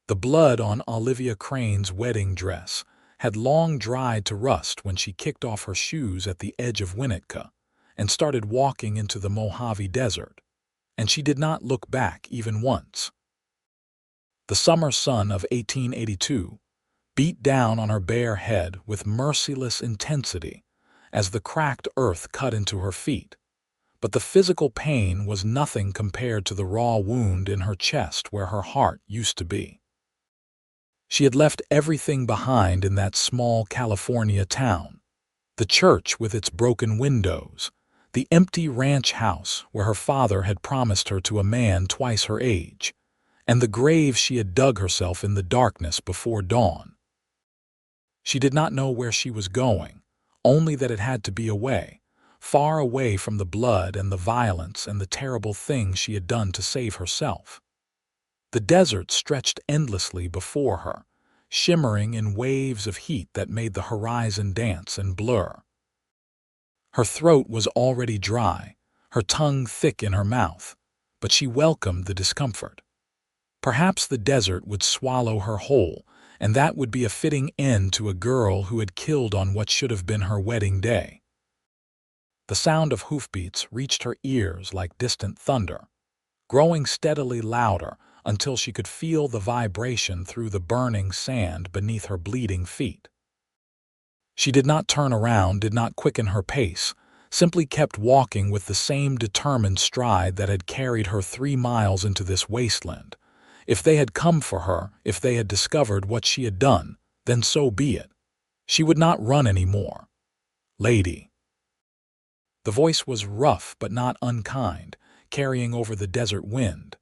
The blood on Olivia Crane's wedding dress had long dried to rust when she kicked off her shoes at the edge of Winnetka and started walking into the Mojave Desert, and she did not look back even once. The summer sun of 1882 beat down on her bare head with merciless intensity as the cracked earth cut into her feet, but the physical pain was nothing compared to the raw wound in her chest where her heart used to be. She had left everything behind in that small California town: the church with its broken windows, the empty ranch house where her father had promised her to a man twice her age, and the grave she had dug herself in the darkness before dawn. She did not know where she was going, only that it had to be away, far away from the blood and the violence and the terrible things she had done to save herself. The desert stretched endlessly before her, shimmering in waves of heat that made the horizon dance and blur. Her throat was already dry, her tongue thick in her mouth, but she welcomed the discomfort. Perhaps the desert would swallow her whole, and that would be a fitting end to a girl who had killed on what should have been her wedding day. The sound of hoofbeats reached her ears like distant thunder, growing steadily louder until she could feel the vibration through the burning sand beneath her bleeding feet. She did not turn around, did not quicken her pace, simply kept walking with the same determined stride that had carried her 3 miles into this wasteland. If they had come for her, if they had discovered what she had done, then so be it. She would not run anymore. "Lady." The voice was rough but not unkind, carrying over the desert wind.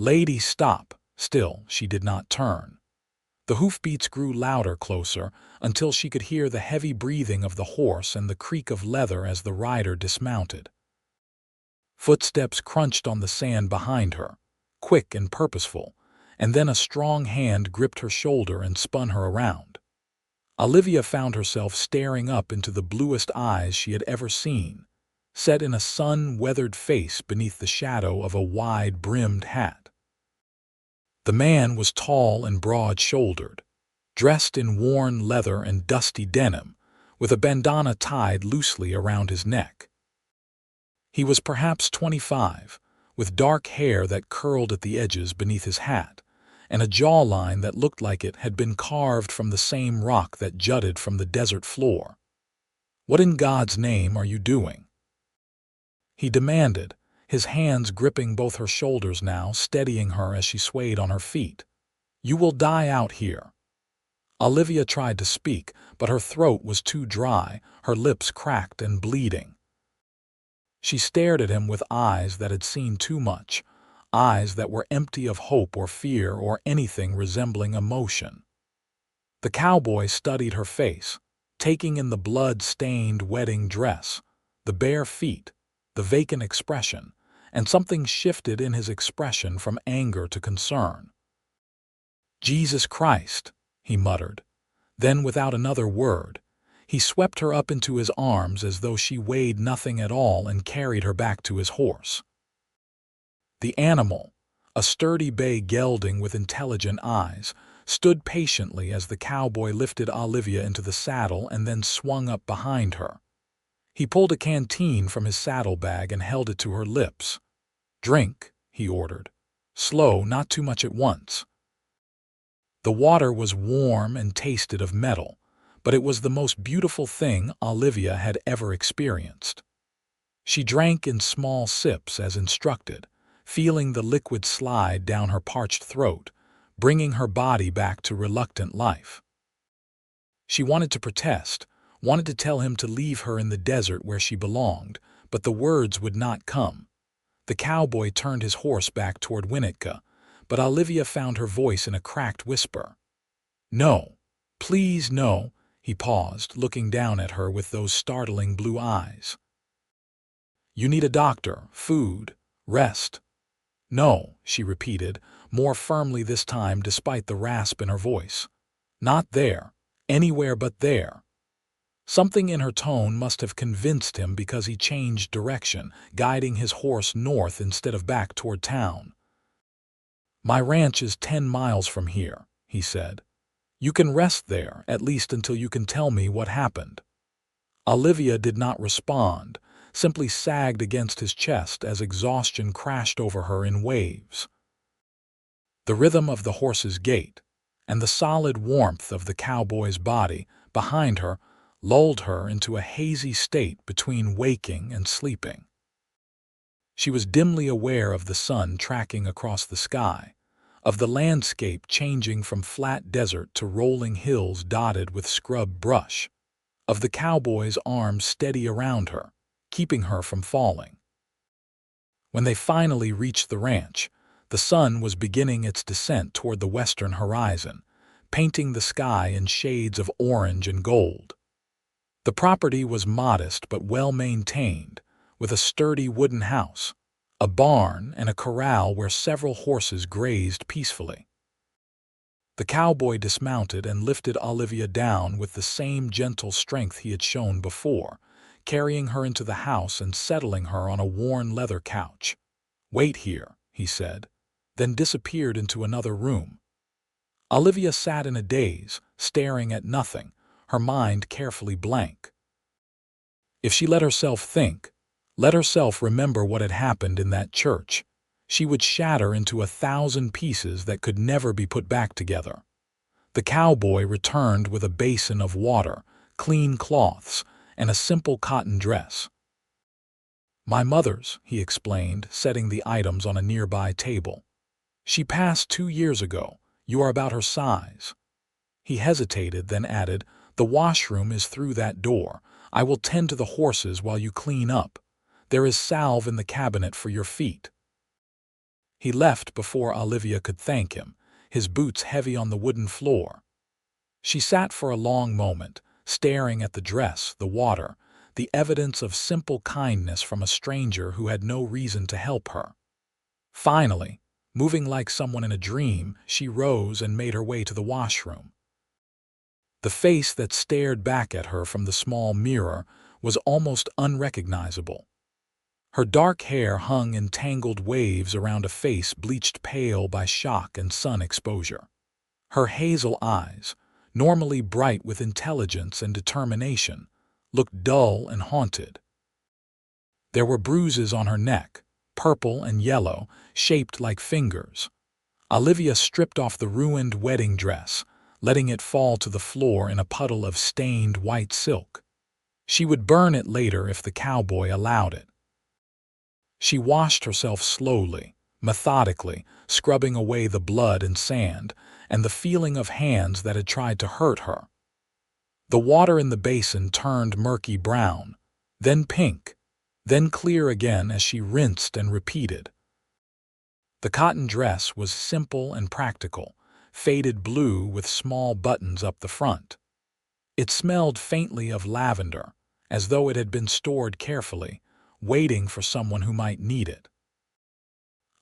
"Lady, stop." Still, she did not turn. The hoofbeats grew louder, closer, until she could hear the heavy breathing of the horse and the creak of leather as the rider dismounted. Footsteps crunched on the sand behind her, quick and purposeful, and then a strong hand gripped her shoulder and spun her around. Olivia found herself staring up into the bluest eyes she had ever seen, set in a sun-weathered face beneath the shadow of a wide-brimmed hat. The man was tall and broad-shouldered, dressed in worn leather and dusty denim, with a bandana tied loosely around his neck. He was perhaps 25, with dark hair that curled at the edges beneath his hat, and a jawline that looked like it had been carved from the same rock that jutted from the desert floor. "What in God's name are you doing?" he demanded, his hands gripping both her shoulders now, steadying her as she swayed on her feet. "You will die out here." Olivia tried to speak, but her throat was too dry, her lips cracked and bleeding. She stared at him with eyes that had seen too much, eyes that were empty of hope or fear or anything resembling emotion. The cowboy studied her face, taking in the blood-stained wedding dress, the bare feet, the vacant expression, and something shifted in his expression from anger to concern. "Jesus Christ," he muttered. Then, without another word, he swept her up into his arms as though she weighed nothing at all and carried her back to his horse. The animal, a sturdy bay gelding with intelligent eyes, stood patiently as the cowboy lifted Olivia into the saddle and then swung up behind her. He pulled a canteen from his saddlebag and held it to her lips. "Drink," he ordered. "Slow, not too much at once." The water was warm and tasted of metal, but it was the most beautiful thing Olivia had ever experienced. She drank in small sips as instructed, feeling the liquid slide down her parched throat, bringing her body back to reluctant life. She wanted to protest, wanted to tell him to leave her in the desert where she belonged, but the words would not come. The cowboy turned his horse back toward Winnetka, but Olivia found her voice in a cracked whisper. "No, please no." He paused, looking down at her with those startling blue eyes. "You need a doctor, food, rest." "No," she repeated, more firmly this time despite the rasp in her voice. "Not there, anywhere but there." Something in her tone must have convinced him because he changed direction, guiding his horse north instead of back toward town. "My ranch is 10 miles from here," he said. "You can rest there, at least until you can tell me what happened." Olivia did not respond, simply sagged against his chest as exhaustion crashed over her in waves. The rhythm of the horse's gait and the solid warmth of the cowboy's body behind her lulled her into a hazy state between waking and sleeping. She was dimly aware of the sun tracking across the sky, of the landscape changing from flat desert to rolling hills dotted with scrub brush, of the cowboy's arms steady around her, keeping her from falling. When they finally reached the ranch, the sun was beginning its descent toward the western horizon, painting the sky in shades of orange and gold. The property was modest but well-maintained, with a sturdy wooden house, a barn, and a corral where several horses grazed peacefully. The cowboy dismounted and lifted Olivia down with the same gentle strength he had shown before, carrying her into the house and settling her on a worn leather couch. "Wait here," he said, then disappeared into another room. Olivia sat in a daze, staring at nothing, her mind carefully blank. If she let herself think, let herself remember what had happened in that church, she would shatter into 1,000 pieces that could never be put back together. The cowboy returned with a basin of water, clean cloths, and a simple cotton dress. "My mother's," he explained, setting the items on a nearby table. "She passed 2 years ago. You are about her size." He hesitated, then added, "The washroom is through that door. I will tend to the horses while you clean up. There is salve in the cabinet for your feet." He left before Olivia could thank him, his boots heavy on the wooden floor. She sat for a long moment, staring at the dress, the water, the evidence of simple kindness from a stranger who had no reason to help her. Finally, moving like someone in a dream, she rose and made her way to the washroom. The face that stared back at her from the small mirror was almost unrecognizable. Her dark hair hung in tangled waves around a face bleached pale by shock and sun exposure. Her hazel eyes, normally bright with intelligence and determination, looked dull and haunted. There were bruises on her neck, purple and yellow, shaped like fingers. Olivia stripped off the ruined wedding dress, letting it fall to the floor in a puddle of stained white silk. She would burn it later if the cowboy allowed it. She washed herself slowly, methodically, scrubbing away the blood and sand, and the feeling of hands that had tried to hurt her. The water in the basin turned murky brown, then pink, then clear again as she rinsed and repeated. The cotton dress was simple and practical, faded blue with small buttons up the front. It smelled faintly of lavender, as though it had been stored carefully, waiting for someone who might need it.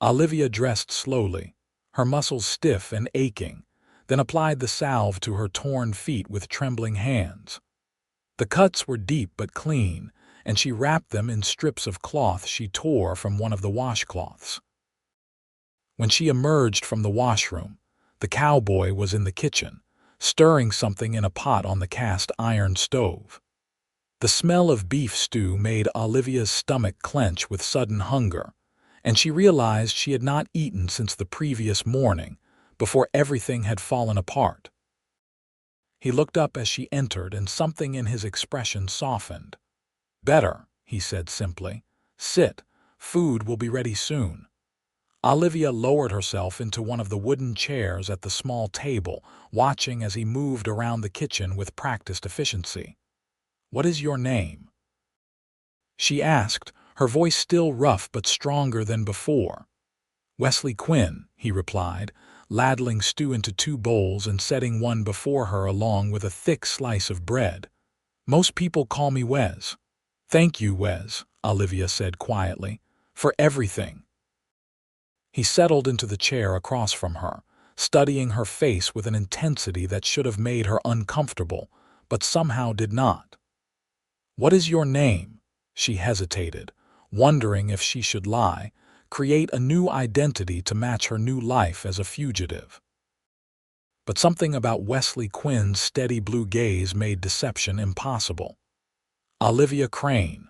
Olivia dressed slowly, her muscles stiff and aching, then applied the salve to her torn feet with trembling hands. The cuts were deep but clean, and she wrapped them in strips of cloth she tore from one of the washcloths. When she emerged from the washroom, the cowboy was in the kitchen, stirring something in a pot on the cast iron stove. The smell of beef stew made Olivia's stomach clench with sudden hunger, and she realized she had not eaten since the previous morning, before everything had fallen apart. He looked up as she entered, and something in his expression softened. "Better," he said simply. "Sit. Food will be ready soon." Olivia lowered herself into one of the wooden chairs at the small table, watching as he moved around the kitchen with practiced efficiency. "What is your name?" she asked, her voice still rough but stronger than before. "Wesley Quinn," he replied, ladling stew into 2 bowls and setting one before her along with a thick slice of bread. "Most people call me Wes." "Thank you, Wes," Olivia said quietly, "for everything." He settled into the chair across from her, studying her face with an intensity that should have made her uncomfortable, but somehow did not. "What is your name?" she hesitated, wondering if she should lie, create a new identity to match her new life as a fugitive. But something about Wesley Quinn's steady blue gaze made deception impossible. Olivia Crane.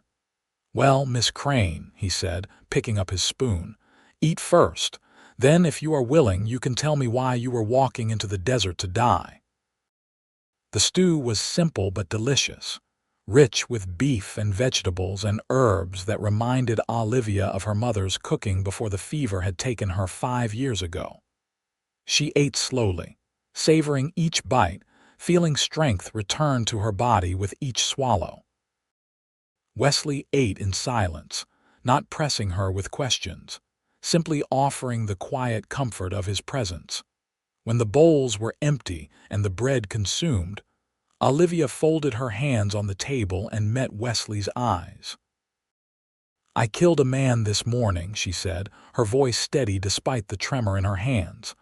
"Well, Miss Crane," he said, picking up his spoon, "eat first. Then, if you are willing, you can tell me why you were walking into the desert to die." The stew was simple but delicious, rich with beef and vegetables and herbs that reminded Olivia of her mother's cooking before the fever had taken her 5 years ago. She ate slowly, savoring each bite, feeling strength return to her body with each swallow. Wesley ate in silence, not pressing her with questions, simply offering the quiet comfort of his presence. When the bowls were empty and the bread consumed, Olivia folded her hands on the table and met Wesley's eyes. "I killed a man this morning," she said, her voice steady despite the tremor in her hands.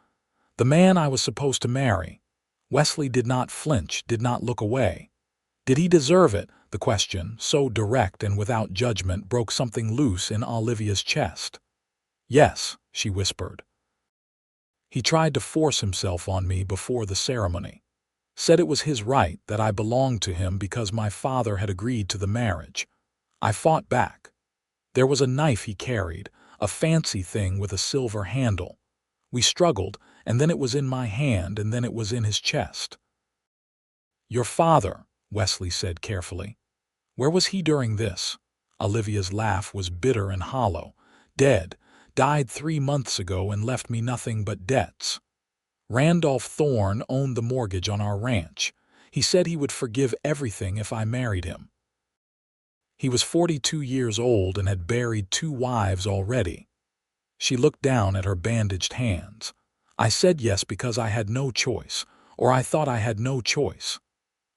"The man I was supposed to marry." Wesley did not flinch, did not look away. Did he deserve it? The question, so direct and without judgment, broke something loose in Olivia's chest. "Yes," she whispered. "He tried to force himself on me before the ceremony. Said it was his right, that I belonged to him because my father had agreed to the marriage. I fought back. There was a knife he carried, a fancy thing with a silver handle. We struggled, and then it was in my hand, and then it was in his chest." "Your father," Wesley said carefully. "Where was he during this?" Olivia's laugh was bitter and hollow. "Dead. Died 3 months ago and left me nothing but debts. Randolph Thorne owned the mortgage on our ranch. He said he would forgive everything if I married him. He was 42 years old and had buried 2 wives already." She looked down at her bandaged hands. "I said yes because I had no choice, or I thought I had no choice."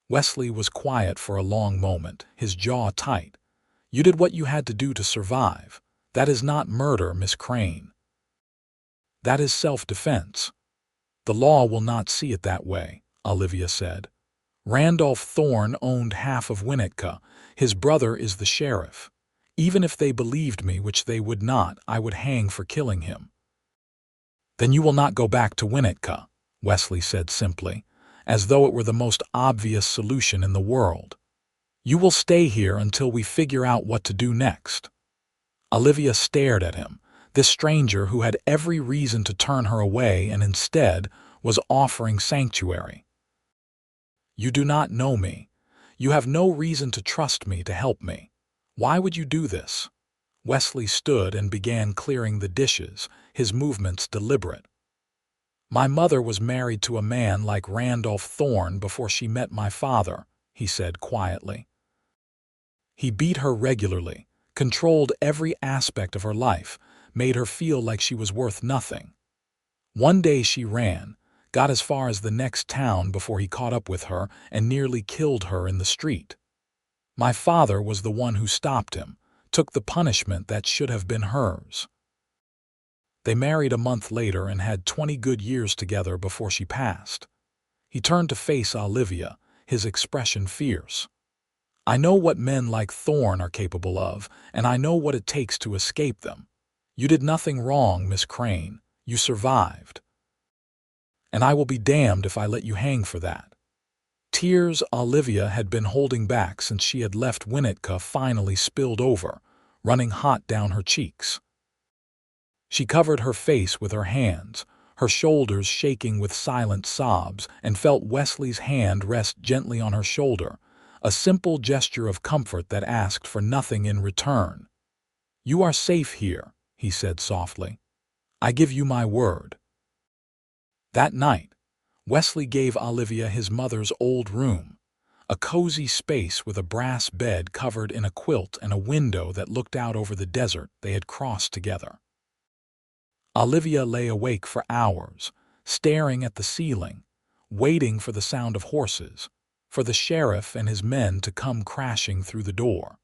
Wesley was quiet for a long moment, his jaw tight. "You did what you had to do to survive. That is not murder, Miss Crane. That is self-defense." "The law will not see it that way," Olivia said. "Randolph Thorne owned half of Winnetka. His brother is the sheriff. Even if they believed me, which they would not, I would hang for killing him." "Then you will not go back to Winnetka," Wesley said simply, as though it were the most obvious solution in the world. "You will stay here until we figure out what to do next." Olivia stared at him, this stranger who had every reason to turn her away and instead was offering sanctuary. "You do not know me. You have no reason to trust me to help me. Why would you do this?" Wesley stood and began clearing the dishes, his movements deliberate. "My mother was married to a man like Randolph Thorne before she met my father," he said quietly. "He beat her regularly, controlled every aspect of her life, made her feel like she was worth nothing. One day she ran, got as far as the next town before he caught up with her and nearly killed her in the street. My father was the one who stopped him, took the punishment that should have been hers. They married a month later and had 20 good years together before she passed." He turned to face Olivia, his expression fierce. "I know what men like Thorne are capable of, and I know what it takes to escape them. You did nothing wrong, Miss Crane. You survived. And I will be damned if I let you hang for that." Tears Olivia had been holding back since she had left Winnetka finally spilled over, running hot down her cheeks. She covered her face with her hands, her shoulders shaking with silent sobs, and felt Wesley's hand rest gently on her shoulder, a simple gesture of comfort that asked for nothing in return. "You are safe here," he said softly. "I give you my word." That night, Wesley gave Olivia his mother's old room, a cozy space with a brass bed covered in a quilt and a window that looked out over the desert they had crossed together. Olivia lay awake for hours, staring at the ceiling, waiting for the sound of horses, for the sheriff and his men to come crashing through the door.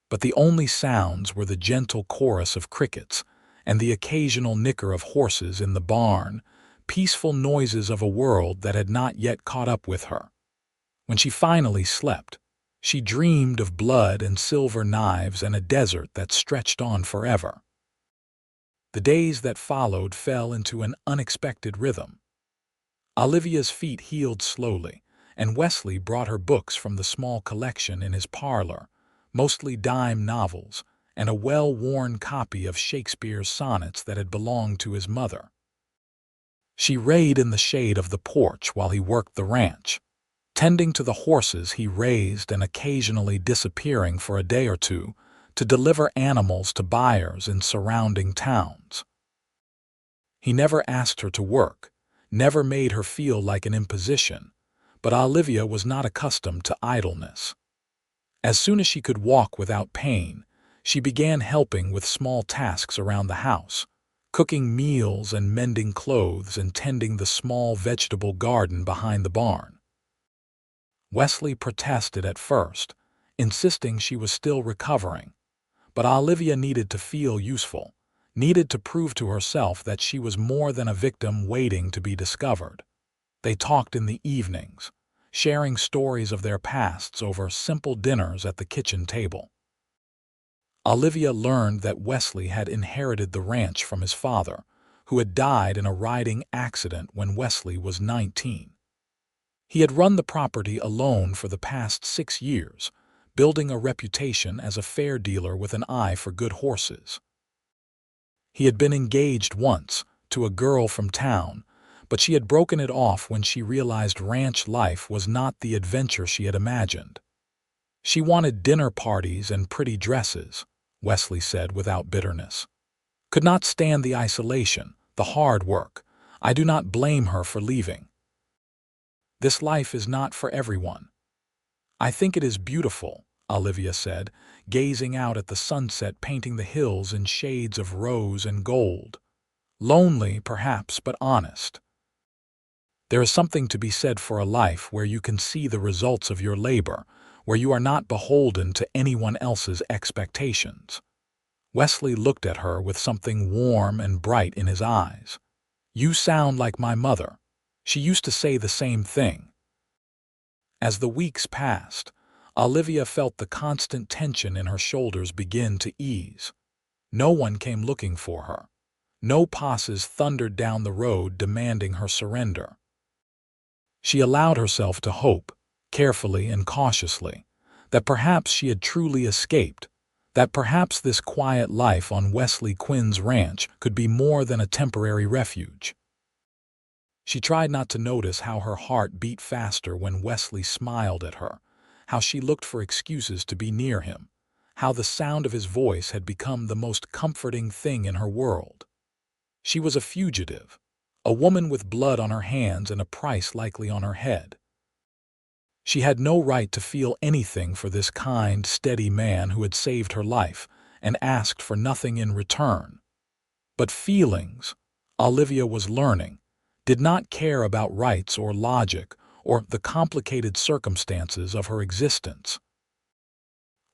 But the only sounds were the gentle chorus of crickets and the occasional nicker of horses in the barn, peaceful noises of a world that had not yet caught up with her. When she finally slept, she dreamed of blood and silver knives and a desert that stretched on forever. The days that followed fell into an unexpected rhythm. Olivia's feet healed slowly, and Wesley brought her books from the small collection in his parlor, mostly dime novels, and a well-worn copy of Shakespeare's sonnets that had belonged to his mother. She read in the shade of the porch while he worked the ranch, tending to the horses he raised and occasionally disappearing for a day or two to deliver animals to buyers in surrounding towns. He never asked her to work, never made her feel like an imposition, but Olivia was not accustomed to idleness. As soon as she could walk without pain, she began helping with small tasks around the house, cooking meals and mending clothes and tending the small vegetable garden behind the barn. Wesley protested at first, insisting she was still recovering, but Olivia needed to feel useful, needed to prove to herself that she was more than a victim waiting to be discovered. They talked in the evenings, sharing stories of their pasts over simple dinners at the kitchen table. Olivia learned that Wesley had inherited the ranch from his father, who had died in a riding accident when Wesley was 19. He had run the property alone for the past 6 years, building a reputation as a fair dealer with an eye for good horses. He had been engaged once to a girl from town, but she had broken it off when she realized ranch life was not the adventure she had imagined. She wanted dinner parties and pretty dresses, Wesley said without bitterness. Could not stand the isolation, the hard work. I do not blame her for leaving. This life is not for everyone. I think it is beautiful, Olivia said, gazing out at the sunset painting the hills in shades of rose and gold. Lonely, perhaps, but honest. There is something to be said for a life where you can see the results of your labor, where you are not beholden to anyone else's expectations. Wesley looked at her with something warm and bright in his eyes. You sound like my mother. She used to say the same thing. As the weeks passed, Olivia felt the constant tension in her shoulders begin to ease. No one came looking for her. No passes thundered down the road demanding her surrender. She allowed herself to hope, carefully and cautiously, that perhaps she had truly escaped, that perhaps this quiet life on Wesley Quinn's ranch could be more than a temporary refuge. She tried not to notice how her heart beat faster when Wesley smiled at her, how she looked for excuses to be near him, how the sound of his voice had become the most comforting thing in her world. She was a fugitive, a woman with blood on her hands and a price likely on her head. She had no right to feel anything for this kind, steady man who had saved her life and asked for nothing in return. But feelings, Olivia was learning, did not care about rights or logic or the complicated circumstances of her existence.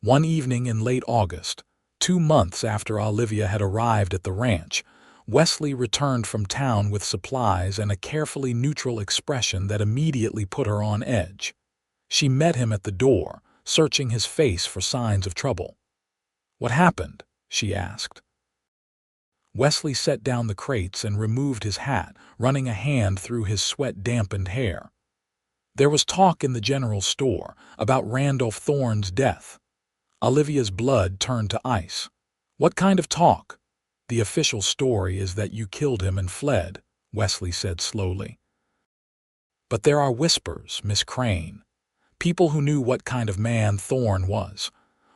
One evening in late August, 2 months after Olivia had arrived at the ranch, Wesley returned from town with supplies and a carefully neutral expression that immediately put her on edge. She met him at the door, searching his face for signs of trouble. "What happened?" she asked. Wesley set down the crates and removed his hat, running a hand through his sweat-dampened hair. "There was talk in the general store about Randolph Thorne's death." Olivia's blood turned to ice. "What kind of talk?" "The official story is that you killed him and fled," Wesley said slowly. "But there are whispers, Miss Crane. People who knew what kind of man Thorne was.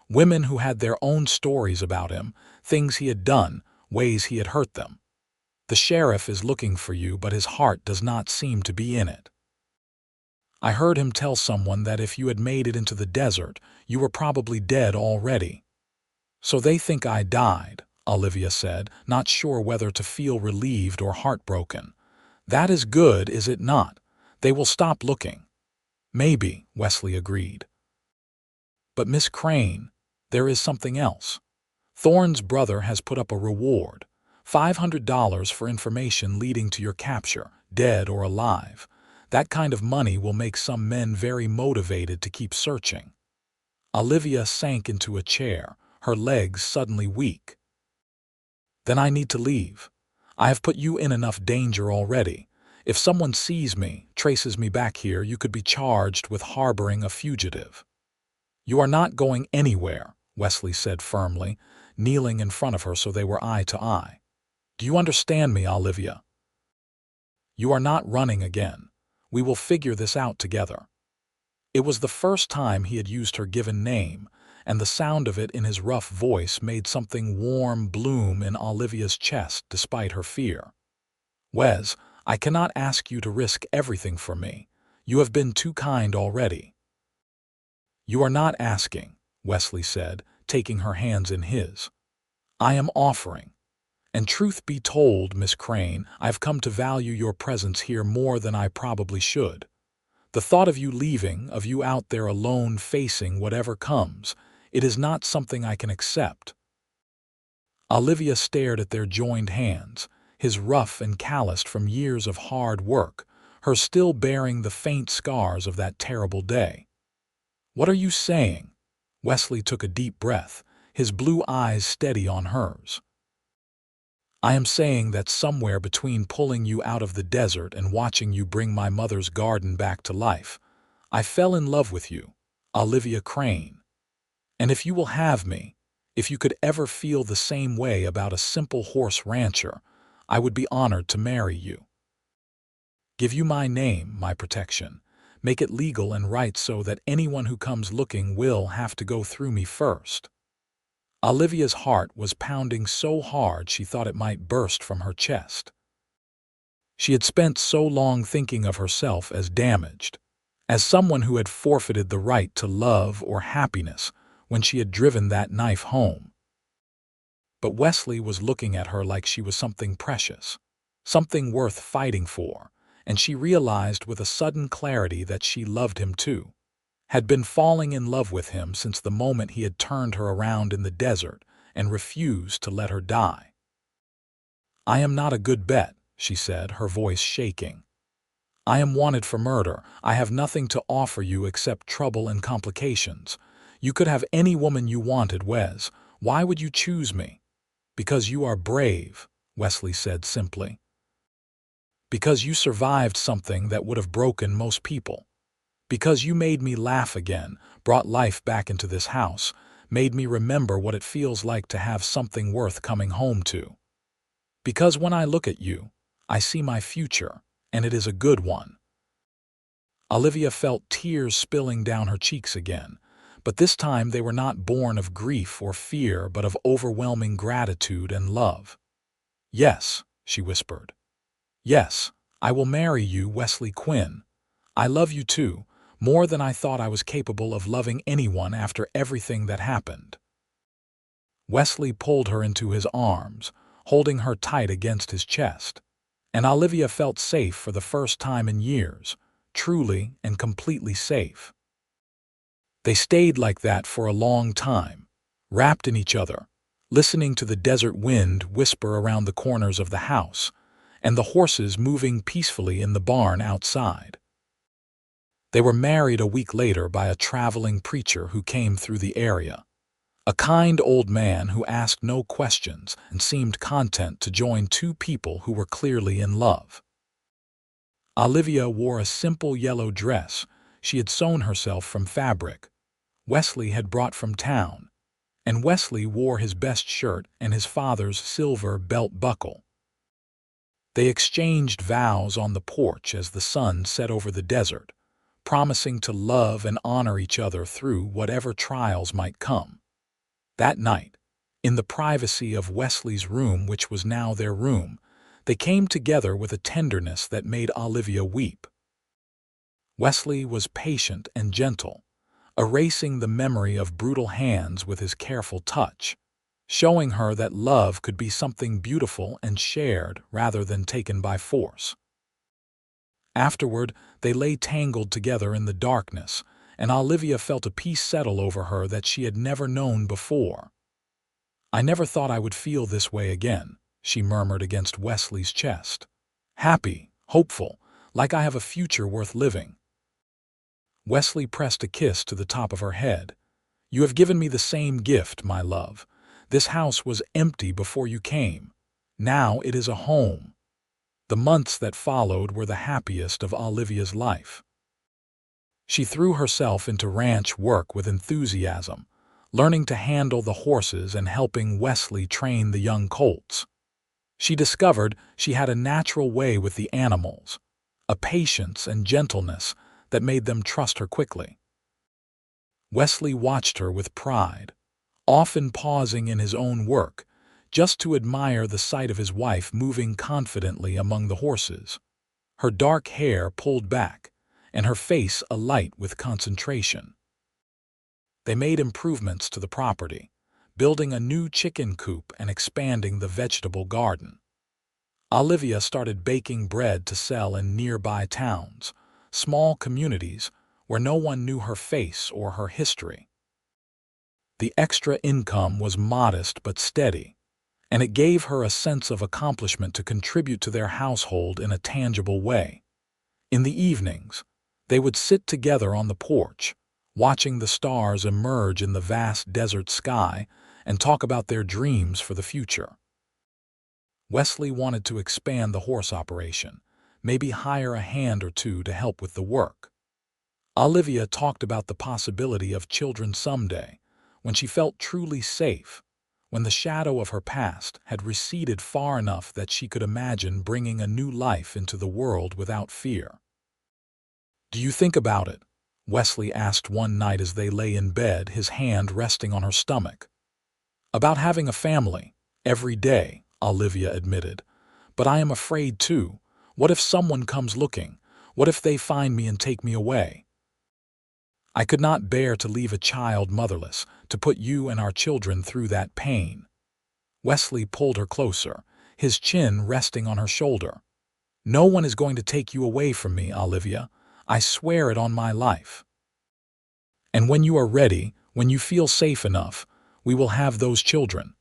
Women who had their own stories about him, things he had done, ways he had hurt them. The sheriff is looking for you, but his heart does not seem to be in it. I heard him tell someone that if you had made it into the desert, you were probably dead already." "So they think I died," Olivia said, not sure whether to feel relieved or heartbroken. "That is good, is it not? They will stop looking." "Maybe," Wesley agreed. "But Miss Crane, there is something else. Thorne's brother has put up a reward, $500 for information leading to your capture, dead or alive. That kind of money will make some men very motivated to keep searching." Olivia sank into a chair, her legs suddenly weak. Then I need to leave. I have put you in enough danger already. If someone sees me, traces me back here, you could be charged with harboring a fugitive." "You are not going anywhere," Wesley said firmly, kneeling in front of her so they were eye to eye. "Do you understand me, Olivia? You are not running again. We will figure this out together." It was the first time he had used her given name, and the sound of it in his rough voice made something warm bloom in Olivia's chest despite her fear. "Wes, I cannot ask you to risk everything for me. You have been too kind already." "You are not asking," Wesley said, taking her hands in his. "I am offering. And truth be told, Miss Crane, I've come to value your presence here more than I probably should. The thought of you leaving, of you out there alone facing whatever comes, it is not something I can accept." Olivia stared at their joined hands, his rough and calloused from years of hard work, her still bearing the faint scars of that terrible day. "What are you saying?" Wesley took a deep breath, his blue eyes steady on hers. "I am saying that somewhere between pulling you out of the desert and watching you bring my mother's garden back to life, I fell in love with you, Olivia Crane. And if you will have me, if you could ever feel the same way about a simple horse rancher, I would be honored to marry you. Give you my name, my protection, make it legal and right so that anyone who comes looking will have to go through me first." Olivia's heart was pounding so hard she thought it might burst from her chest. She had spent so long thinking of herself as damaged, as someone who had forfeited the right to love or happiness when she had driven that knife home. But Wesley was looking at her like she was something precious, something worth fighting for, and she realized with a sudden clarity that she loved him too, had been falling in love with him since the moment he had turned her around in the desert and refused to let her die. "I am not a good bet," she said, her voice shaking. "I am wanted for murder. I have nothing to offer you except trouble and complications. You could have any woman you wanted, Wes. Why would you choose me?" "Because you are brave," Wesley said simply. "Because you survived something that would have broken most people. Because you made me laugh again, brought life back into this house, made me remember what it feels like to have something worth coming home to. Because when I look at you, I see my future, and it is a good one." Olivia felt tears spilling down her cheeks again, but this time they were not born of grief or fear but of overwhelming gratitude and love. "Yes," she whispered. "Yes, I will marry you, Wesley Quinn. I love you too, more than I thought I was capable of loving anyone after everything that happened." Wesley pulled her into his arms, holding her tight against his chest, and Olivia felt safe for the first time in years, truly and completely safe. They stayed like that for a long time, wrapped in each other, listening to the desert wind whisper around the corners of the house, and the horses moving peacefully in the barn outside. They were married a week later by a traveling preacher who came through the area, a kind old man who asked no questions and seemed content to join two people who were clearly in love. Olivia wore a simple yellow dress she had sewn herself from fabric Wesley had brought from town, and Wesley wore his best shirt and his father's silver belt buckle. They exchanged vows on the porch as the sun set over the desert, promising to love and honor each other through whatever trials might come. That night, in the privacy of Wesley's room, which was now their room, they came together with a tenderness that made Olivia weep. Wesley was patient and gentle, erasing the memory of brutal hands with his careful touch, showing her that love could be something beautiful and shared rather than taken by force. Afterward, they lay tangled together in the darkness, and Olivia felt a peace settle over her that she had never known before. "I never thought I would feel this way again," she murmured against Wesley's chest. "Happy, hopeful, like I have a future worth living." Wesley pressed a kiss to the top of her head. "You have given me the same gift, my love. This house was empty before you came. Now it is a home." The months that followed were the happiest of Olivia's life. She threw herself into ranch work with enthusiasm, learning to handle the horses and helping Wesley train the young colts. She discovered she had a natural way with the animals, a patience and gentleness that made them trust her quickly. Wesley watched her with pride, often pausing in his own work just to admire the sight of his wife moving confidently among the horses, her dark hair pulled back and her face alight with concentration. They made improvements to the property, building a new chicken coop and expanding the vegetable garden. Olivia started baking bread to sell in nearby towns, small communities where no one knew her face or her history. The extra income was modest but steady, and it gave her a sense of accomplishment to contribute to their household in a tangible way. In the evenings, they would sit together on the porch, watching the stars emerge in the vast desert sky and talk about their dreams for the future. Wesley wanted to expand the horse operation, maybe hire a hand or two to help with the work. Olivia talked about the possibility of children someday, when she felt truly safe, when the shadow of her past had receded far enough that she could imagine bringing a new life into the world without fear. "Do you think about it?" Wesley asked one night as they lay in bed, his hand resting on her stomach. "About having a family, every day," Olivia admitted. "But I am afraid too. What if someone comes looking? What if they find me and take me away? I could not bear to leave a child motherless, to put you and our children through that pain." Wesley pulled her closer, his chin resting on her shoulder. "No one is going to take you away from me, Olivia. I swear it on my life. And when you are ready, when you feel safe enough, we will have those children.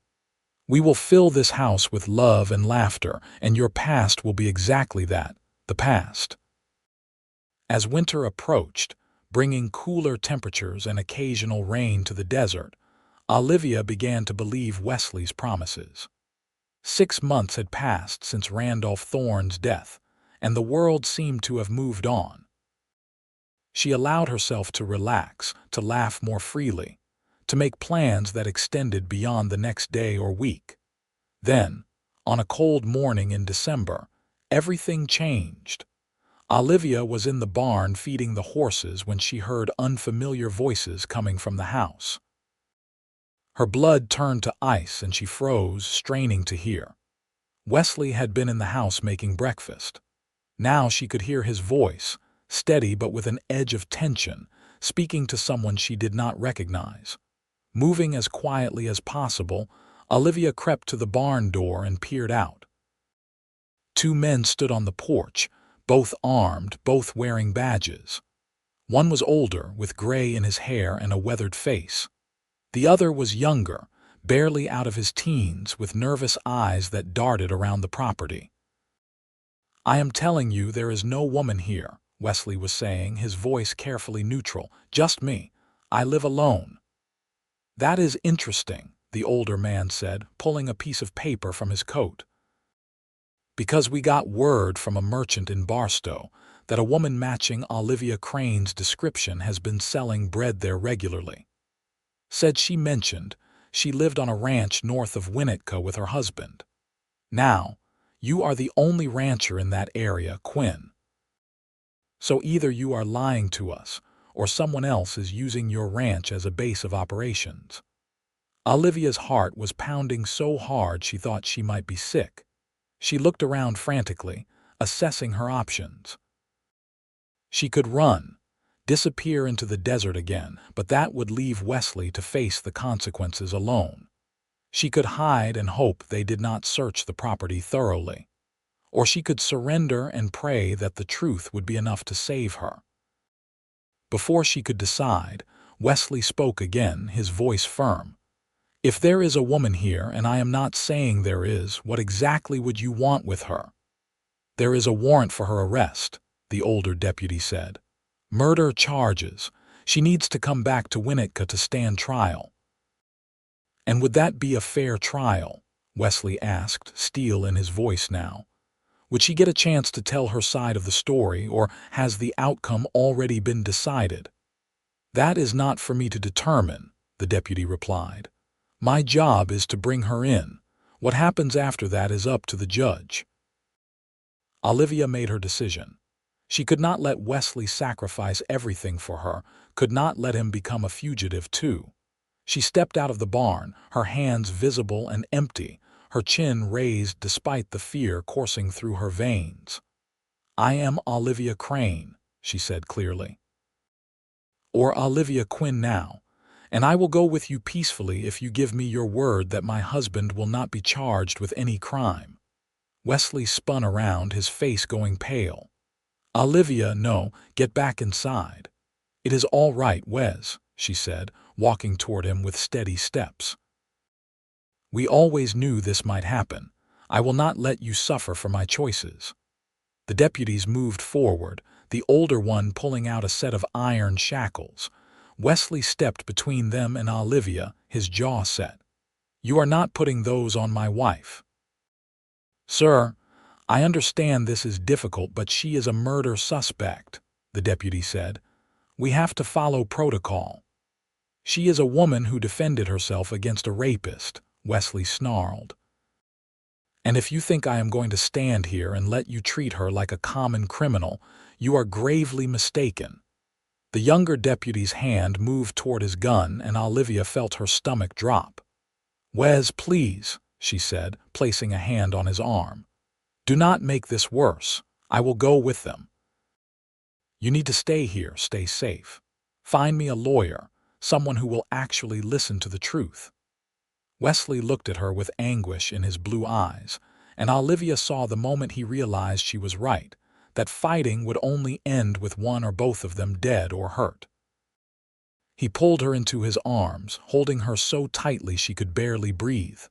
We will fill this house with love and laughter, and your past will be exactly that, the past." As winter approached, bringing cooler temperatures and occasional rain to the desert, Olivia began to believe Wesley's promises. 6 months had passed since Randolph Thorne's death, and the world seemed to have moved on. She allowed herself to relax, to laugh more freely, to make plans that extended beyond the next day or week. Then, on a cold morning in December, everything changed. Olivia was in the barn feeding the horses when she heard unfamiliar voices coming from the house. Her blood turned to ice and she froze, straining to hear. Wesley had been in the house making breakfast. Now she could hear his voice, steady but with an edge of tension, speaking to someone she did not recognize. Moving as quietly as possible, Olivia crept to the barn door and peered out. 2 men stood on the porch, both armed, both wearing badges. One was older, with gray in his hair and a weathered face. The other was younger, barely out of his teens, with nervous eyes that darted around the property. "I am telling you there is no woman here," Wesley was saying, his voice carefully neutral. "Just me. I live alone." "That is interesting," the older man said, pulling a piece of paper from his coat. "Because we got word from a merchant in Barstow that a woman matching Olivia Crane's description has been selling bread there regularly. Said she mentioned she lived on a ranch north of Winnetka with her husband. Now, you are the only rancher in that area, Quinn. So either you are lying to us, or someone else is using your ranch as a base of operations." Olivia's heart was pounding so hard she thought she might be sick. She looked around frantically, assessing her options. She could run, disappear into the desert again, but that would leave Wesley to face the consequences alone. She could hide and hope they did not search the property thoroughly. Or she could surrender and pray that the truth would be enough to save her. Before she could decide, Wesley spoke again, his voice firm. "If there is a woman here, and I am not saying there is, what exactly would you want with her?" "There is a warrant for her arrest," the older deputy said. "Murder charges. She needs to come back to Winnetka to stand trial." And would that be a fair trial? Wesley asked, steel in his voice now. Would she get a chance to tell her side of the story, or has the outcome already been decided? That is not for me to determine, the deputy replied. My job is to bring her in. What happens after that is up to the judge. Olivia made her decision. She could not let Wesley sacrifice everything for her, could not let him become a fugitive too. She stepped out of the barn, her hands visible and empty, her chin raised despite the fear coursing through her veins. I am Olivia Crane, she said clearly. Or Olivia Quinn now, and I will go with you peacefully if you give me your word that my husband will not be charged with any crime. Wesley spun around, his face going pale. Olivia, no, get back inside. It is all right, Wes, she said, walking toward him with steady steps. We always knew this might happen. I will not let you suffer for my choices. The deputies moved forward, the older one pulling out a set of iron shackles. Wesley stepped between them and Olivia, his jaw set. You are not putting those on my wife. Sir, I understand this is difficult, but she is a murder suspect, the deputy said. We have to follow protocol. She is a woman who defended herself against a rapist, Wesley snarled. And if you think I am going to stand here and let you treat her like a common criminal, you are gravely mistaken. The younger deputy's hand moved toward his gun, and Olivia felt her stomach drop. Wes, please, she said, placing a hand on his arm. Do not make this worse. I will go with them. You need to stay here, stay safe. Find me a lawyer, someone who will actually listen to the truth. Wesley looked at her with anguish in his blue eyes, and Olivia saw the moment he realized she was right, that fighting would only end with one or both of them dead or hurt. He pulled her into his arms, holding her so tightly she could barely breathe.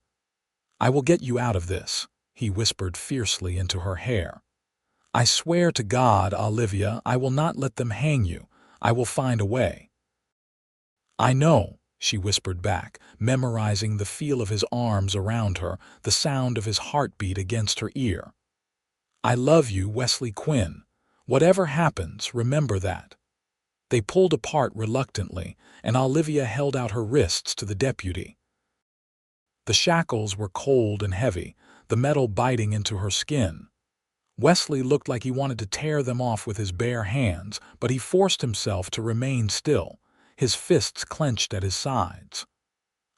I will get you out of this, he whispered fiercely into her hair. I swear to God, Olivia, I will not let them hang you. I will find a way. I know, she whispered back, memorizing the feel of his arms around her, the sound of his heartbeat against her ear. I love you, Wesley Quinn. Whatever happens, remember that. They pulled apart reluctantly, and Olivia held out her wrists to the deputy. The shackles were cold and heavy, the metal biting into her skin. Wesley looked like he wanted to tear them off with his bare hands, but he forced himself to remain still, his fists clenched at his sides.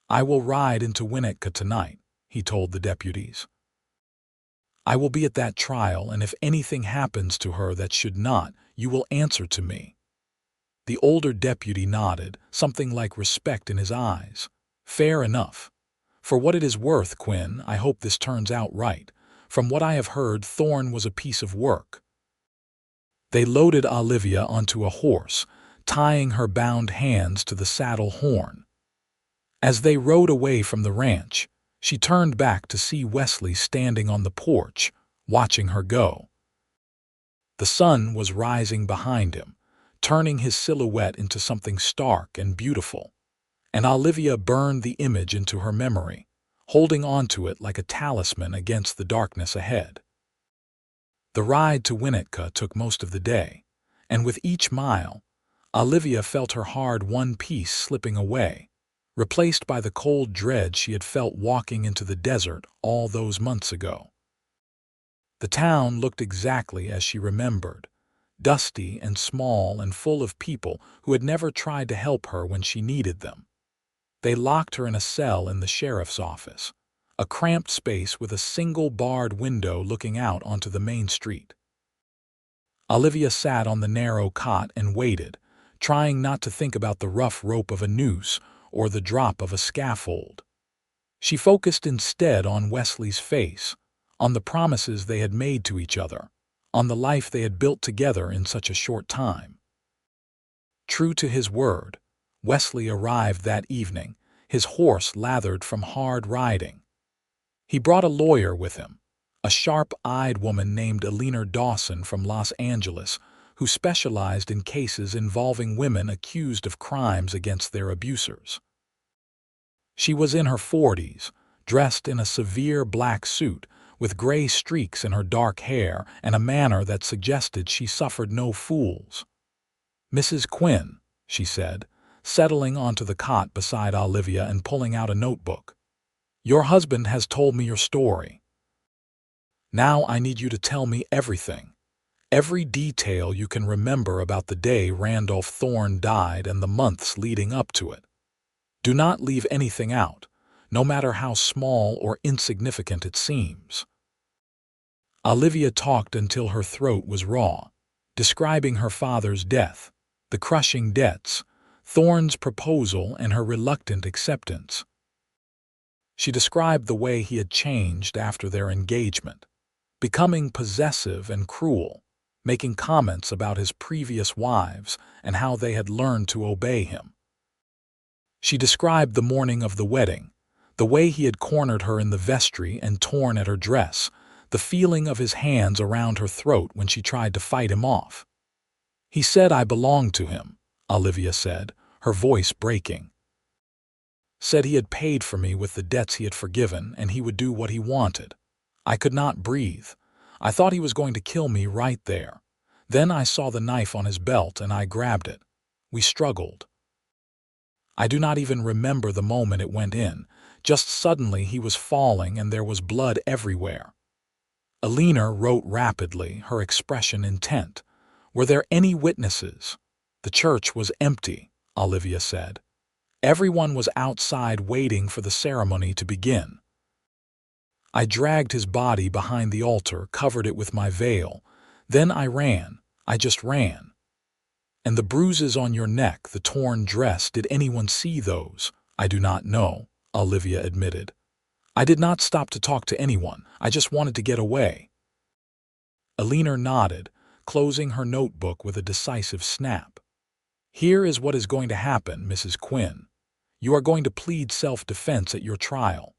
I will ride into Winnetka tonight, he told the deputies. I will be at that trial, and if anything happens to her that should not, you will answer to me. The older deputy nodded, something like respect in his eyes. Fair enough. For what it is worth, Quinn, I hope this turns out right. From what I have heard, Thorne was a piece of work. They loaded Olivia onto a horse, tying her bound hands to the saddle horn. As they rode away from the ranch, she turned back to see Wesley standing on the porch, watching her go. The sun was rising behind him, turning his silhouette into something stark and beautiful, and Olivia burned the image into her memory, holding on to it like a talisman against the darkness ahead. The ride to Winnetka took most of the day, and with each mile, Olivia felt her hard-won peace slipping away, replaced by the cold dread she had felt walking into the desert all those months ago. The town looked exactly as she remembered, dusty and small and full of people who had never tried to help her when she needed them. They locked her in a cell in the sheriff's office, a cramped space with a single barred window looking out onto the main street. Olivia sat on the narrow cot and waited, trying not to think about the rough rope of a noose or the drop of a scaffold. She focused instead on Wesley's face, on the promises they had made to each other, on the life they had built together in such a short time. True to his word, Wesley arrived that evening, his horse lathered from hard riding. He brought a lawyer with him, a sharp-eyed woman named Elena Dawson from Los Angeles, who specialized in cases involving women accused of crimes against their abusers. She was in her 40s, dressed in a severe black suit, with gray streaks in her dark hair and a manner that suggested she suffered no fools. "Mrs. Quinn," she said, settling onto the cot beside Olivia and pulling out a notebook. "Your husband has told me your story. Now I need you to tell me everything. Every detail you can remember about the day Randolph Thorne died and the months leading up to it. Do not leave anything out, no matter how small or insignificant it seems." Olivia talked until her throat was raw, describing her father's death, the crushing debts, Thorne's proposal, and her reluctant acceptance. She described the way he had changed after their engagement, becoming possessive and cruel, making comments about his previous wives and how they had learned to obey him. She described the morning of the wedding, the way he had cornered her in the vestry and torn at her dress, the feeling of his hands around her throat when she tried to fight him off. "He said I belonged to him," Olivia said, her voice breaking. "Said he had paid for me with the debts he had forgiven and he would do what he wanted. I could not breathe. I thought he was going to kill me right there. Then I saw the knife on his belt and I grabbed it. We struggled. I do not even remember the moment it went in. Just suddenly he was falling and there was blood everywhere." Alina wrote rapidly, her expression intent. "Were there any witnesses?" "The church was empty," Olivia said. "Everyone was outside waiting for the ceremony to begin. I dragged his body behind the altar, covered it with my veil. Then I ran. I just ran. And the bruises on your neck, the torn dress, did anyone see those?" "I do not know," Olivia admitted. "I did not stop to talk to anyone. I just wanted to get away." Alina nodded, closing her notebook with a decisive snap. "Here is what is going to happen, Mrs. Quinn. You are going to plead self-defense at your trial.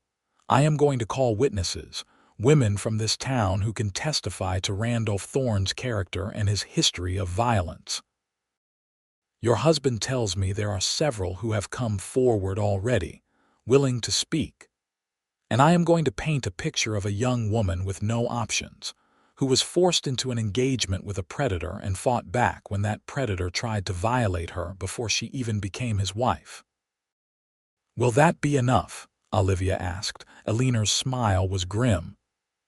I am going to call witnesses, women from this town who can testify to Randolph Thorne's character and his history of violence. Your husband tells me there are several who have come forward already, willing to speak. And I am going to paint a picture of a young woman with no options, who was forced into an engagement with a predator and fought back when that predator tried to violate her before she even became his wife." "Will that be enough?" Olivia asked. Alina's smile was grim.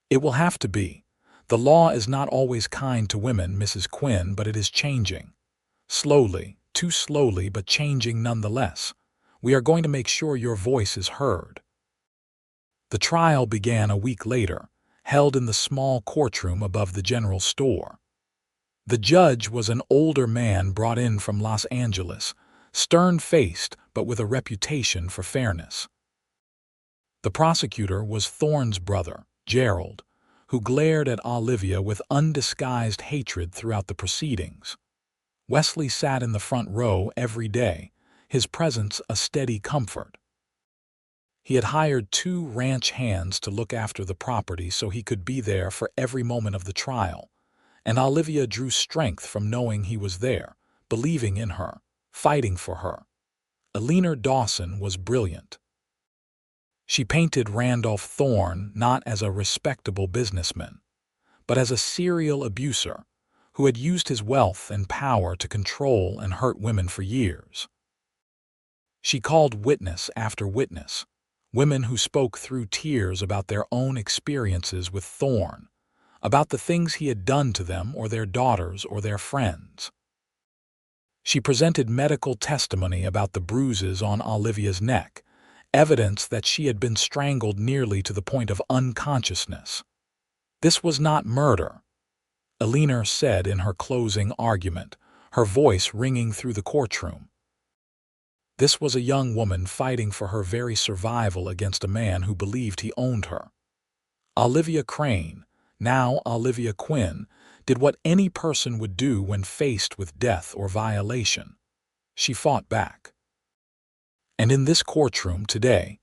"It will have to be. The law is not always kind to women, Mrs. Quinn, but it is changing. Slowly, too slowly, but changing nonetheless. We are going to make sure your voice is heard." The trial began a week later, held in the small courtroom above the general store. The judge was an older man brought in from Los Angeles, stern-faced but with a reputation for fairness. The prosecutor was Thorne's brother, Gerald, who glared at Olivia with undisguised hatred throughout the proceedings. Wesley sat in the front row every day, his presence a steady comfort. He had hired 2 ranch hands to look after the property so he could be there for every moment of the trial, and Olivia drew strength from knowing he was there, believing in her, fighting for her. Alina Dawson was brilliant. She painted Randolph Thorne not as a respectable businessman, but as a serial abuser who had used his wealth and power to control and hurt women for years. She called witness after witness, women who spoke through tears about their own experiences with Thorne, about the things he had done to them or their daughters or their friends. She presented medical testimony about the bruises on Olivia's neck, evidence that she had been strangled nearly to the point of unconsciousness. "This was not murder," Alina said in her closing argument, her voice ringing through the courtroom. "This was a young woman fighting for her very survival against a man who believed he owned her. Olivia Crane, now Olivia Quinn, did what any person would do when faced with death or violation. She fought back. And in this courtroom today,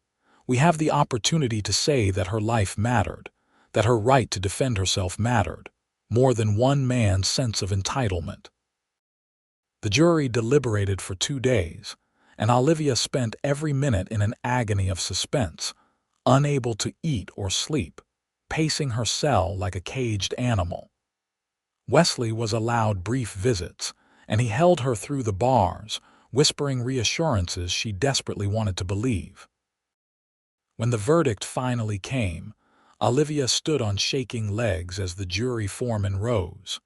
we have the opportunity to say that her life mattered, that her right to defend herself mattered, more than one man's sense of entitlement." The jury deliberated for 2 days, and Olivia spent every minute in an agony of suspense, unable to eat or sleep, pacing her cell like a caged animal. Wesley was allowed brief visits, and he held her through the bars, whispering reassurances she desperately wanted to believe. When the verdict finally came, Olivia stood on shaking legs as the jury foreman rose.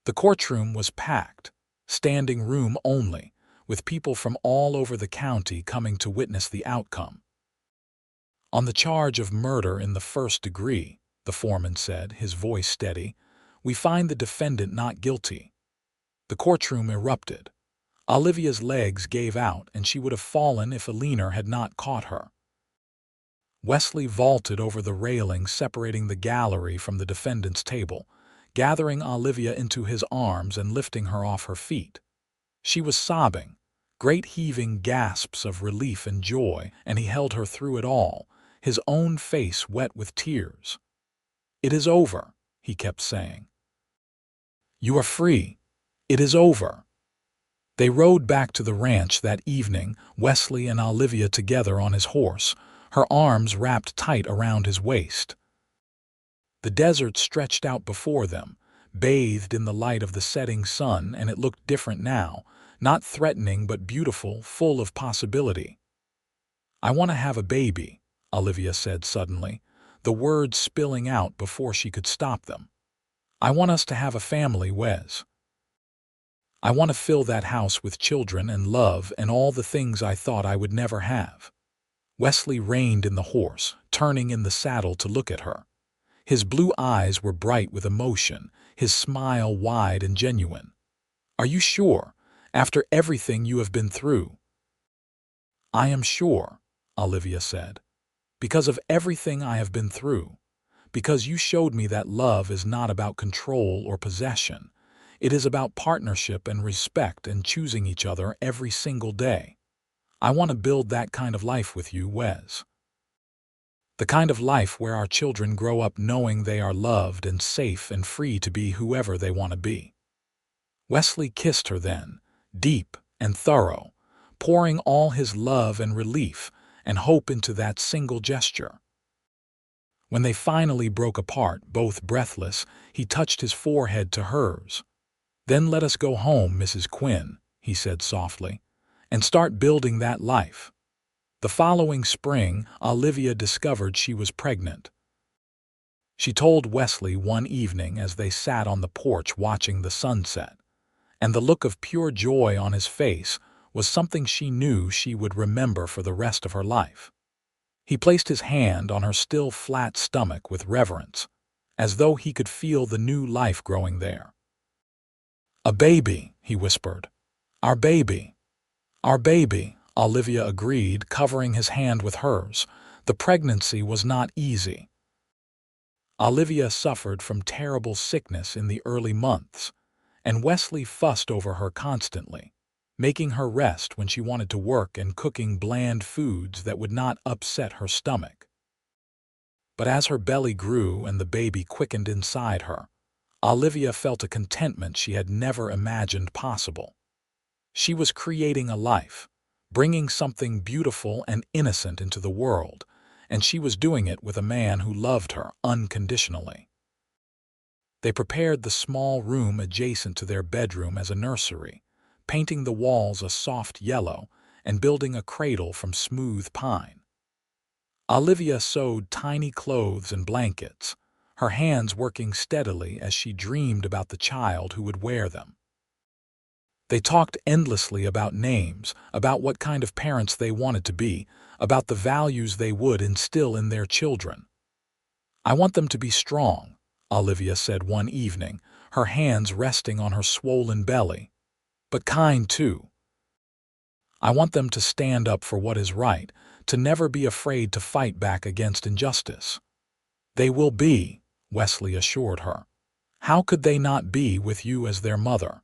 The courtroom was packed, standing room only, with people from all over the county coming to witness the outcome. "On the charge of murder in the first degree," the foreman said, his voice steady, "we find the defendant not guilty." The courtroom erupted. Olivia's legs gave out, and she would have fallen if a leaner had not caught her. Wesley vaulted over the railing separating the gallery from the defendant's table, gathering Olivia into his arms and lifting her off her feet. She was sobbing, great heaving gasps of relief and joy, and he held her through it all, his own face wet with tears. "It is over," he kept saying. "You are free. It is over." They rode back to the ranch that evening, Wesley and Olivia together on his horse, her arms wrapped tight around his waist. The desert stretched out before them, bathed in the light of the setting sun, and it looked different now, not threatening but beautiful, full of possibility. "I want to have a baby," Olivia said suddenly, the words spilling out before she could stop them. "I want us to have a family, Wes. I want to fill that house with children and love and all the things I thought I would never have." Wesley reined in the horse, turning in the saddle to look at her. His blue eyes were bright with emotion, his smile wide and genuine. "Are you sure, after everything you have been through?" "I am sure," Olivia said, "because of everything I have been through. Because you showed me that love is not about control or possession. It is about partnership and respect and choosing each other every single day. I want to build that kind of life with you, Wes. The kind of life where our children grow up knowing they are loved and safe and free to be whoever they want to be." Wesley kissed her then, deep and thorough, pouring all his love and relief and hope into that single gesture. When they finally broke apart, both breathless, he touched his forehead to hers. "Then let us go home, Mrs. Quinn," he said softly, "and start building that life." The following spring, Olivia discovered she was pregnant. She told Wesley one evening as they sat on the porch watching the sunset, and the look of pure joy on his face was something she knew she would remember for the rest of her life. He placed his hand on her still flat stomach with reverence, as though he could feel the new life growing there. "A baby," he whispered. "Our baby. Our baby," Olivia agreed, covering his hand with hers. The pregnancy was not easy. Olivia suffered from terrible sickness in the early months, and Wesley fussed over her constantly, making her rest when she wanted to work and cooking bland foods that would not upset her stomach. But as her belly grew and the baby quickened inside her, Olivia felt a contentment she had never imagined possible. She was creating a life, bringing something beautiful and innocent into the world, and she was doing it with a man who loved her unconditionally. They prepared the small room adjacent to their bedroom as a nursery, painting the walls a soft yellow and building a cradle from smooth pine. Olivia sewed tiny clothes and blankets, her hands working steadily as she dreamed about the child who would wear them. They talked endlessly about names, about what kind of parents they wanted to be, about the values they would instill in their children. "I want them to be strong," Olivia said one evening, her hands resting on her swollen belly, "but kind too. I want them to stand up for what is right, to never be afraid to fight back against injustice." "They will be," Wesley assured her. "How could they not be with you as their mother?"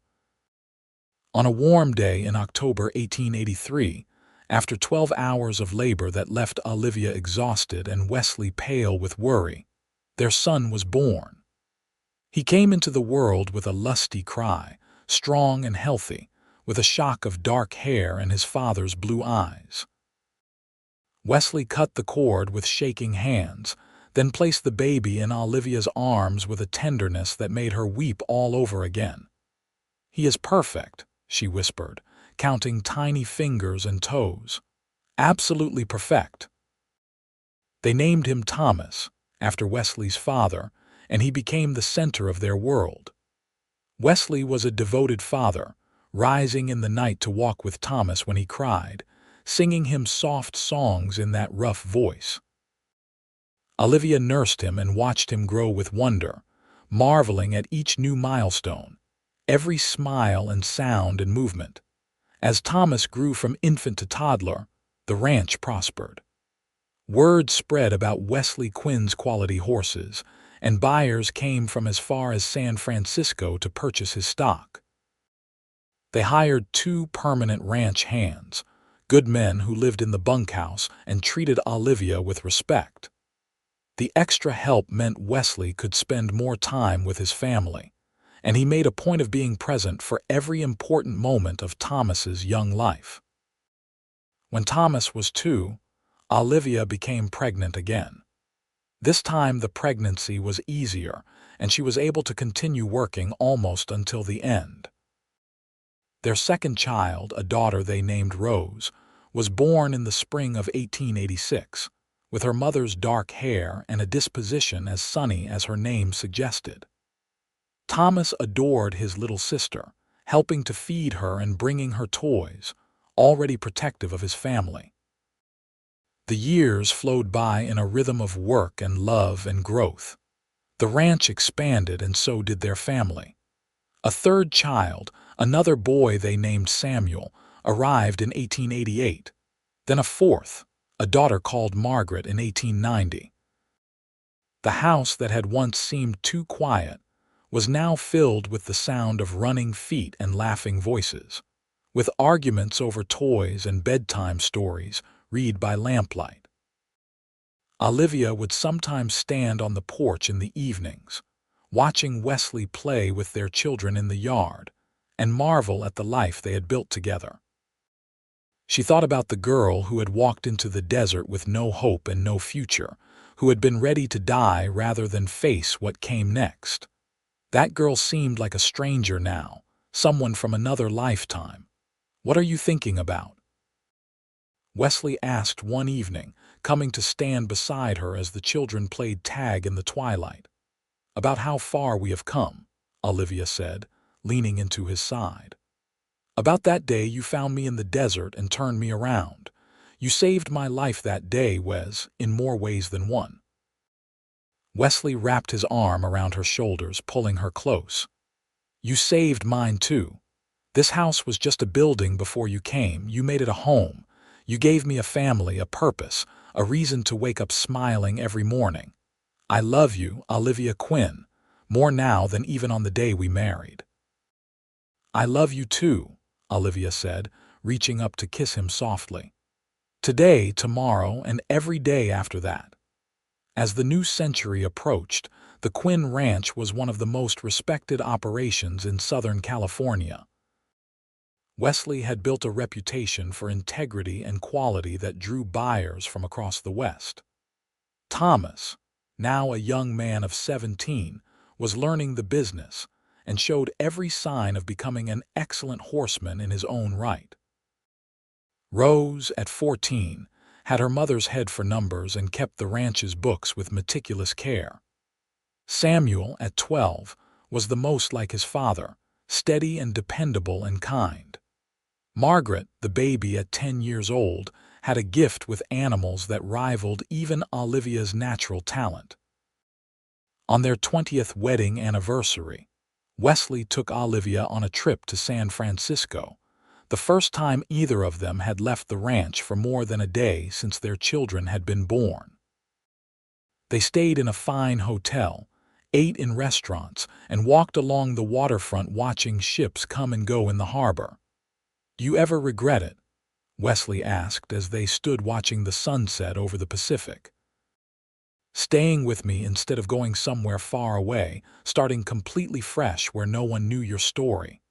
On a warm day in October 1883, after 12 hours of labor that left Olivia exhausted and Wesley pale with worry, their son was born. He came into the world with a lusty cry, strong and healthy, with a shock of dark hair and his father's blue eyes. Wesley cut the cord with shaking hands, then placed the baby in Olivia's arms with a tenderness that made her weep all over again. "He is perfect," she whispered, counting tiny fingers and toes. "Absolutely perfect." They named him Thomas, after Wesley's father, and he became the center of their world. Wesley was a devoted father, rising in the night to walk with Thomas when he cried, singing him soft songs in that rough voice. Olivia nursed him and watched him grow with wonder, marveling at each new milestone, every smile and sound and movement. As Thomas grew from infant to toddler, the ranch prospered. Word spread about Wesley Quinn's quality horses, and buyers came from as far as San Francisco to purchase his stock. They hired 2 permanent ranch hands, good men who lived in the bunkhouse and treated Olivia with respect. The extra help meant Wesley could spend more time with his family, and he made a point of being present for every important moment of Thomas's young life. When Thomas was 2, Olivia became pregnant again. This time the pregnancy was easier, and she was able to continue working almost until the end. Their second child, a daughter they named Rose, was born in the spring of 1886, with her mother's dark hair and a disposition as sunny as her name suggested. Thomas adored his little sister, helping to feed her and bringing her toys, already protective of his family. The years flowed by in a rhythm of work and love and growth. The ranch expanded, and so did their family. A third child, another boy they named Samuel, arrived in 1888, then a fourth, a daughter called Margaret, in 1890. The house that had once seemed too quiet was now filled with the sound of running feet and laughing voices, with arguments over toys and bedtime stories read by lamplight. Olivia would sometimes stand on the porch in the evenings, watching Wesley play with their children in the yard, and marvel at the life they had built together. She thought about the girl who had walked into the desert with no hope and no future, who had been ready to die rather than face what came next. That girl seemed like a stranger now, someone from another lifetime. "What are you thinking about?" Wesley asked one evening, coming to stand beside her as the children played tag in the twilight. "About how far we have come," Olivia said, leaning into his side. "About that day you found me in the desert and turned me around. You saved my life that day, Wes, in more ways than one." Wesley wrapped his arm around her shoulders, pulling her close. "You saved mine too. This house was just a building before you came. You made it a home. You gave me a family, a purpose, a reason to wake up smiling every morning. I love you, Olivia Quinn, more now than even on the day we married." "I love you too," Olivia said, reaching up to kiss him softly. "Today, tomorrow, and every day after that." As the new century approached, the Quinn Ranch was one of the most respected operations in Southern California. Wesley had built a reputation for integrity and quality that drew buyers from across the West. Thomas, now a young man of 17, was learning the business and showed every sign of becoming an excellent horseman in his own right. Rose, at 14, had her mother's head for numbers and kept the ranch's books with meticulous care. Samuel, at 12, was the most like his father, steady and dependable and kind. Margaret, the baby at 10 years old, had a gift with animals that rivaled even Olivia's natural talent. On their 20th wedding anniversary, Wesley took Olivia on a trip to San Francisco, the first time either of them had left the ranch for more than a day since their children had been born. They stayed in a fine hotel, ate in restaurants, and walked along the waterfront watching ships come and go in the harbor. "Do you ever regret it?" Wesley asked as they stood watching the sunset over the Pacific. "Staying with me instead of going somewhere far away, starting completely fresh where no one knew your story."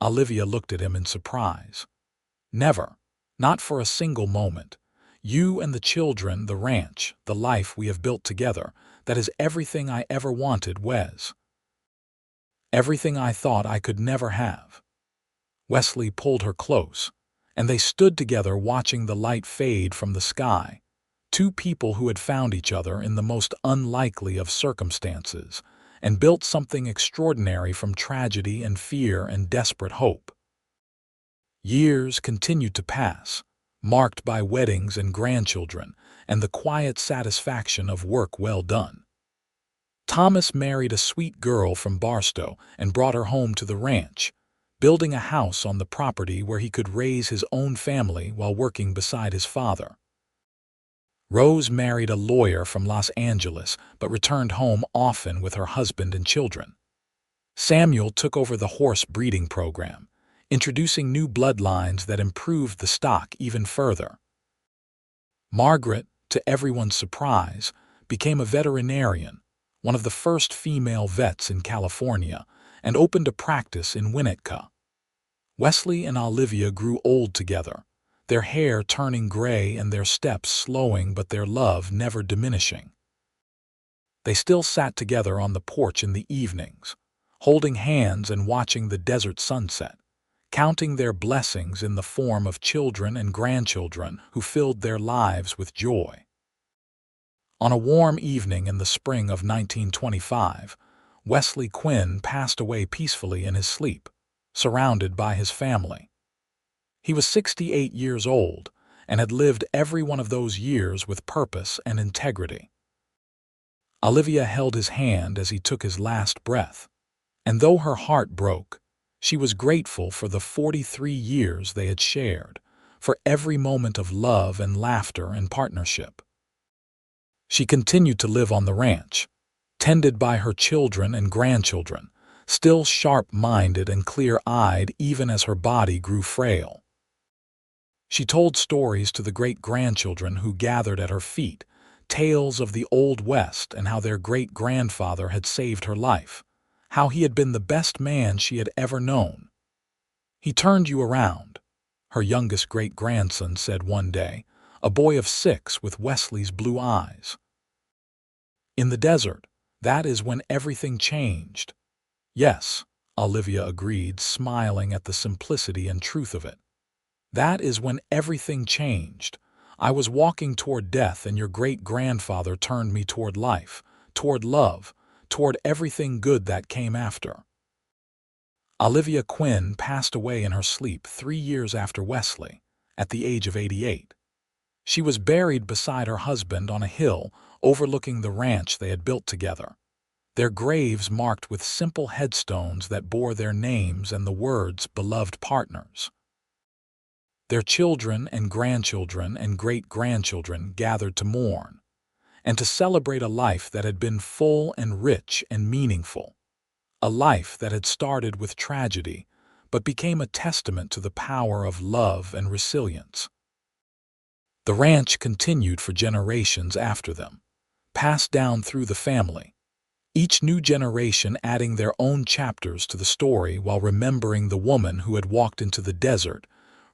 Olivia looked at him in surprise. Never. Not for a single moment. You and the children, the ranch, the life we have built together, that is everything I ever wanted, Wes. Everything I thought I could never have. Wesley pulled her close, and they stood together watching the light fade from the sky. Two people who had found each other in the most unlikely of circumstances and built something extraordinary from tragedy and fear and desperate hope. Years continued to pass, marked by weddings and grandchildren and the quiet satisfaction of work well done. Thomas married a sweet girl from Barstow and brought her home to the ranch, building a house on the property where he could raise his own family while working beside his father. Rose married a lawyer from Los Angeles but returned home often with her husband and children. Samuel took over the horse breeding program, introducing new bloodlines that improved the stock even further. Margaret, to everyone's surprise, became a veterinarian, one of the first female vets in California, and opened a practice in Winnetka. Wesley and Olivia grew old together, their hair turning gray and their steps slowing but their love never diminishing. They still sat together on the porch in the evenings, holding hands and watching the desert sunset, counting their blessings in the form of children and grandchildren who filled their lives with joy. On a warm evening in the spring of 1925, Wesley Quinn passed away peacefully in his sleep, surrounded by his family. He was 68 years old and had lived every one of those years with purpose and integrity. Olivia held his hand as he took his last breath, and though her heart broke, she was grateful for the 43 years they had shared, for every moment of love and laughter and partnership. She continued to live on the ranch, tended by her children and grandchildren, still sharp-minded and clear-eyed even as her body grew frail. She told stories to the great-grandchildren who gathered at her feet, tales of the Old West and how their great-grandfather had saved her life, how he had been the best man she had ever known. "He turned you around," her youngest great-grandson said one day, a boy of 6 with Wesley's blue eyes. "In the desert, that is when everything changed." "Yes," Olivia agreed, smiling at the simplicity and truth of it. "That is when everything changed. I was walking toward death and your great-grandfather turned me toward life, toward love, toward everything good that came after." Olivia Quinn passed away in her sleep 3 years after Wesley, at the age of 88. She was buried beside her husband on a hill overlooking the ranch they had built together, their graves marked with simple headstones that bore their names and the words "beloved partners." Their children and grandchildren and great-grandchildren gathered to mourn, and to celebrate a life that had been full and rich and meaningful, a life that had started with tragedy but became a testament to the power of love and resilience. The ranch continued for generations after them, passed down through the family, each new generation adding their own chapters to the story while remembering the woman who had walked into the desert,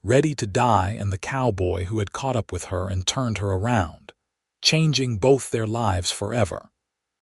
ready to die, and the cowboy who had caught up with her and turned her around, changing both their lives forever.